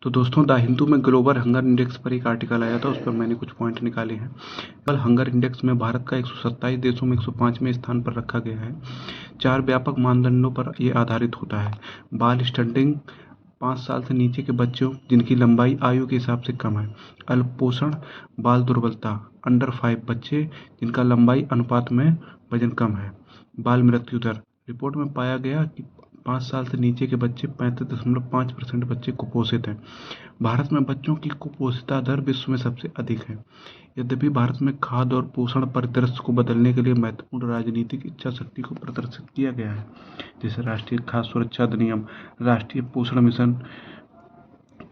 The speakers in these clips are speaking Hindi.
तो दोस्तों, द हिंदू में ग्लोबल हंगर इंडेक्स पर एक आर्टिकल आया था, उस पर मैंने कुछ पॉइंट निकाले हैं। कल हंगर इंडेक्स में भारत का 127 देशों में 105वें स्थान पर रखा गया है। 4 व्यापक मानदंडों पर यह आधारित होता है। बाल स्टंटिंग, 5 साल से नीचे के बच्चों जिनकी लंबाई आयु के हिसाब से कम है। अल्पपोषण, बाल दुर्बलता, अंडर 5 बच्चे जिनका लंबाई अनुपात में वजन कम है। बाल मृत्यु दर, रिपोर्ट में पाया गया कि 5 साल से नीचे के बच्चे 35.5% बच्चे कुपोषित हैं। भारत में बच्चों की कुपोषिता दर विश्व में सबसे अधिक है। यद्यपि भारत में खाद्य और पोषण परिदृश्य को बदलने के लिए महत्वपूर्ण राजनीतिक इच्छा शक्ति को प्रदर्शित किया गया है, जैसे राष्ट्रीय खाद्य सुरक्षा अधिनियम, राष्ट्रीय पोषण मिशन,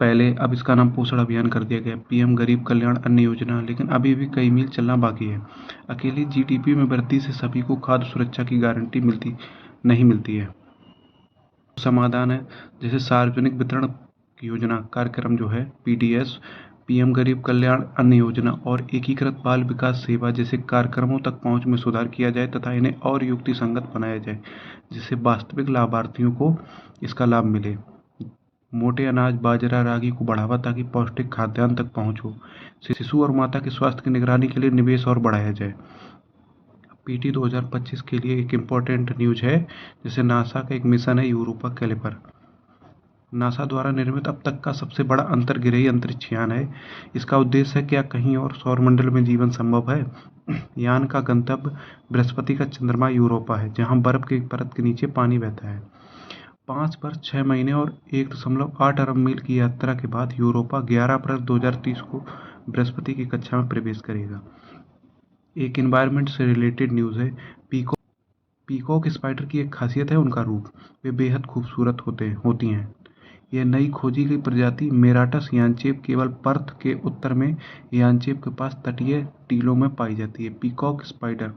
पहले अब इसका नाम पोषण अभियान कर दिया गया, पीएम गरीब कल्याण अन्न योजना, लेकिन अभी भी कई मील चलना बाकी है। अकेली जीडीपी में वृद्धि से सभी को खाद्य सुरक्षा की गारंटी नहीं मिलती है। समाधान है, जैसे सार्वजनिक वितरण योजना कार्यक्रम जो है पीडीएस, पीएम गरीब कल्याण अन्न योजना और एकीकृत बाल विकास सेवा जैसे कार्यक्रमों तक पहुंच में सुधार किया जाए तथा इन्हें और युक्ति संगत बनाया जाए, जिससे वास्तविक लाभार्थियों को इसका लाभ मिले। मोटे अनाज, बाजरा, रागी को बढ़ावा ताकि पौष्टिक खाद्यान्न तक पहुंच हो। शिशु और माता के स्वास्थ्य की निगरानी के लिए निवेश और बढ़ाया जाए। पीटी 2025 के लिए एक इम्पोर्टेंट न्यूज है, जैसे नासा का एक मिशन है यूरोपा कैलिपर। नासा द्वारा निर्मित अब तक का सबसे बड़ा अंतर्ग्रहीय अंतरिक्ष यान है। इसका उद्देश्य है क्या कहीं और सौरमंडल में जीवन संभव है। यान का गंतव्य बृहस्पति का चंद्रमा यूरोपा है, जहां बर्फ की परत के नीचे पानी बहता है। 5 वर्ष 6 महीने और 1.8 अरब मील की यात्रा के बाद यूरोपा 11 अप्रैल 2030 को बृहस्पति की कक्षा में प्रवेश करेगा। एक एनवायरनमेंट से रिलेटेड न्यूज़ है। पीकॉक स्पाइडर की एक खासियत है उनका रूप, वे बेहद खूबसूरत होती हैं। यह नई खोजी गई प्रजाति मेराटस यानचेप केवल पर्थ के उत्तर में यानचेप के पास तटीय टीलों में पाई जाती है। Peacock spider